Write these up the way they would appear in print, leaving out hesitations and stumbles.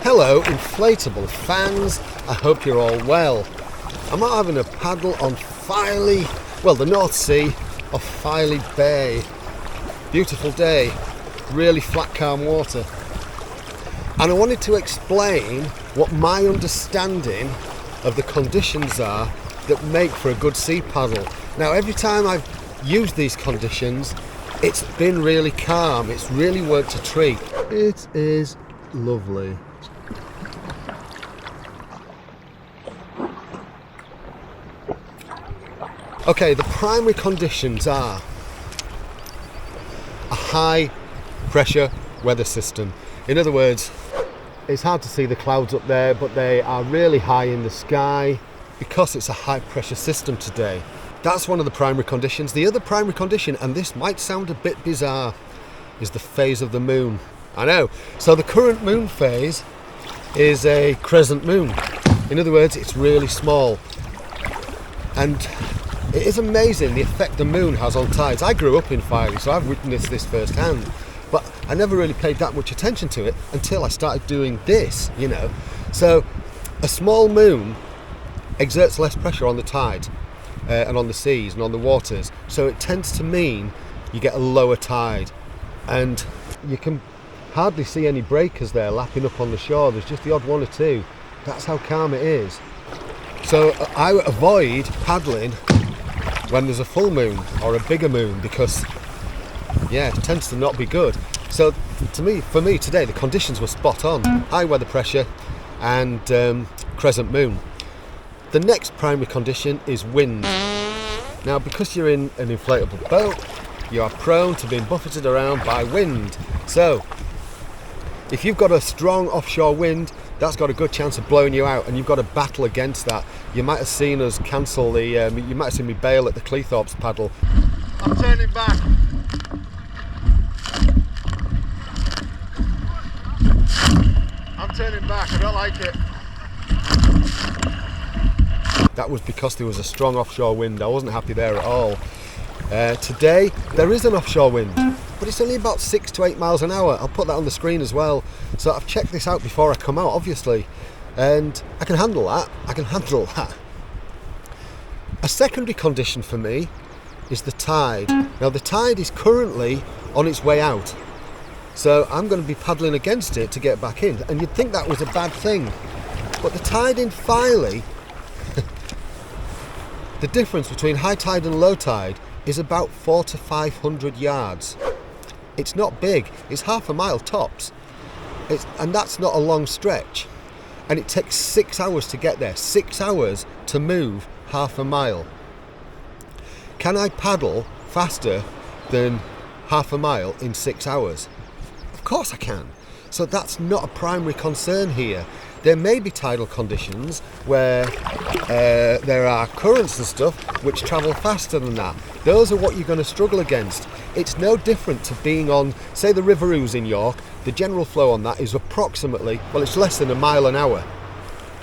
Hello, inflatable fans. I hope you're all well. I'm out having a paddle on the North Sea off Filey Bay. Beautiful day, really flat, calm water. And I wanted to explain what my understanding of the conditions are that make for a good sea paddle. Now, every time I've used these conditions, it's been really calm. It's really worked a treat. It is lovely. Okay, the primary conditions are a high pressure weather system. In other words, it's hard to see the clouds up there, but they are really high in the sky because it's a high pressure system today. That's one of the primary conditions. The other primary condition, and this might sound a bit bizarre, is the phase of the moon. I know. So the current moon phase is a crescent moon. In other words, it's really small. And it is amazing the effect the moon has on tides. I grew up in Filey, so I've witnessed this firsthand. But I never really paid that much attention to it until I started doing this, So a small moon exerts less pressure on the tides and on the seas and on the waters. So it tends to mean you get a lower tide. And you can hardly see any breakers there lapping up on the shore. There's just the odd one or two. That's how calm it is. So I avoid paddling when there's a full moon or a bigger moon because, it tends to not be good. So for me today, the conditions were spot on. High weather pressure and crescent moon. The next primary condition is wind. Now, because you're in an inflatable boat, you are prone to being buffeted around by wind. So if you've got a strong offshore wind, that's got a good chance of blowing you out, and you've got to battle against that. You might have seen us cancel you might have seen me bail at the Cleethorpes paddle. I'm turning back. I'm turning back, I don't like it. That was because there was a strong offshore wind. I wasn't happy there at all. Today, there is an offshore wind, but it's only about 6 to 8 miles an hour. I'll put that on the screen as well. So I've checked this out before I come out, obviously, and I can handle that. A secondary condition for me is the tide. Now, the tide is currently on its way out. So I'm going to be paddling against it to get back in. And you'd think that was a bad thing. But the tide in Filey, the difference between high tide and low tide is about 400 to 500 yards. It's not big, it's half a mile tops. And that's not a long stretch. And it takes 6 hours to get there, 6 hours to move half a mile. Can I paddle faster than half a mile in 6 hours? Of course I can. So that's not a primary concern here. There may be tidal conditions where there are currents and stuff which travel faster than that. Those are what you're going to struggle against. It's no different to being on, say, the River Ouse in York. The general flow on that is approximately, it's less than a mile an hour.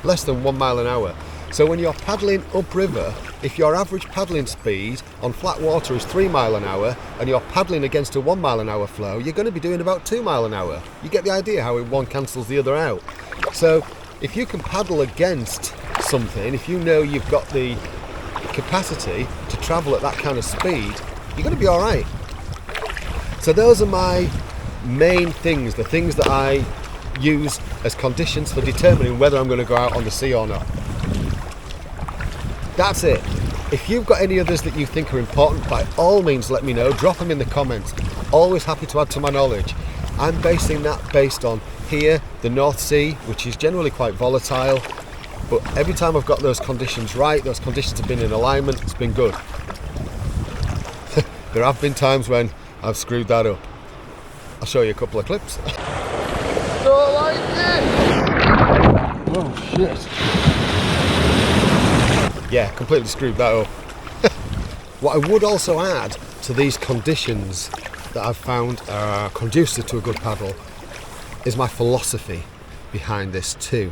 Less than 1 mile an hour. So when you're paddling upriver, if your average paddling speed on flat water is 3 mile an hour and you're paddling against a 1 mile an hour flow, you're going to be doing about 2 mile an hour. You get the idea how one cancels the other out. So if you can paddle against something, if you know you've got the capacity to travel at that kind of speed, you're going to be all right. So those are my main things, the things that I use as conditions for determining whether I'm going to go out on the sea or not. That's it. If you've got any others that you think are important, by all means let me know. Drop them in the comments. Always happy to add to my knowledge. I'm basing that based on here, the North Sea, which is generally quite volatile. But every time I've got those conditions right, those conditions have been in alignment, it's been good. There have been times when I've screwed that up. I'll show you a couple of clips. Don't like it! Oh shit. Yeah, completely screwed that up. What I would also add to these conditions that I've found are conducive to a good paddle is my philosophy behind this too.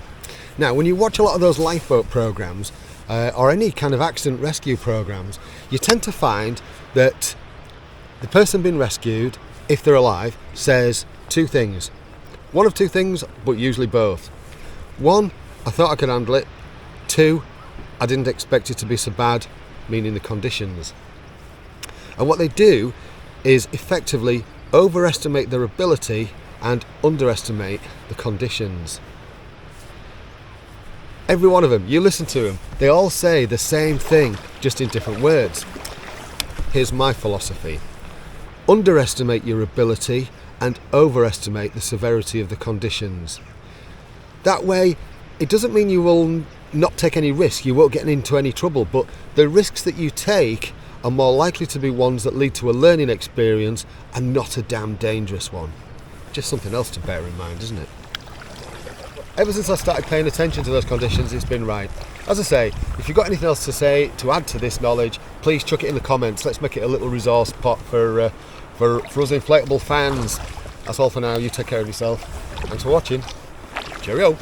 Now, when you watch a lot of those lifeboat programs or any kind of accident rescue programs, you tend to find that the person being rescued, if they're alive, says two things. One of two things, but usually both. One, I thought I could handle it. Two, I didn't expect it to be so bad, meaning the conditions. And what they do is effectively overestimate their ability and underestimate the conditions. Every one of them, you listen to them, they all say the same thing, just in different words. Here's my philosophy. Underestimate your ability and overestimate the severity of the conditions. That way, it doesn't mean you will not take any risk, you won't get into any trouble, but the risks that you take are more likely to be ones that lead to a learning experience and not a damn dangerous one. Just something else to bear in mind, isn't it? Ever since I started paying attention to those conditions, it's been right. As I say, if you've got anything else to say to add to this knowledge, please chuck it in the comments. Let's make it a little resource pot for us inflatable fans. That's all for now. You take care of yourself. Thanks for watching. Cheerio.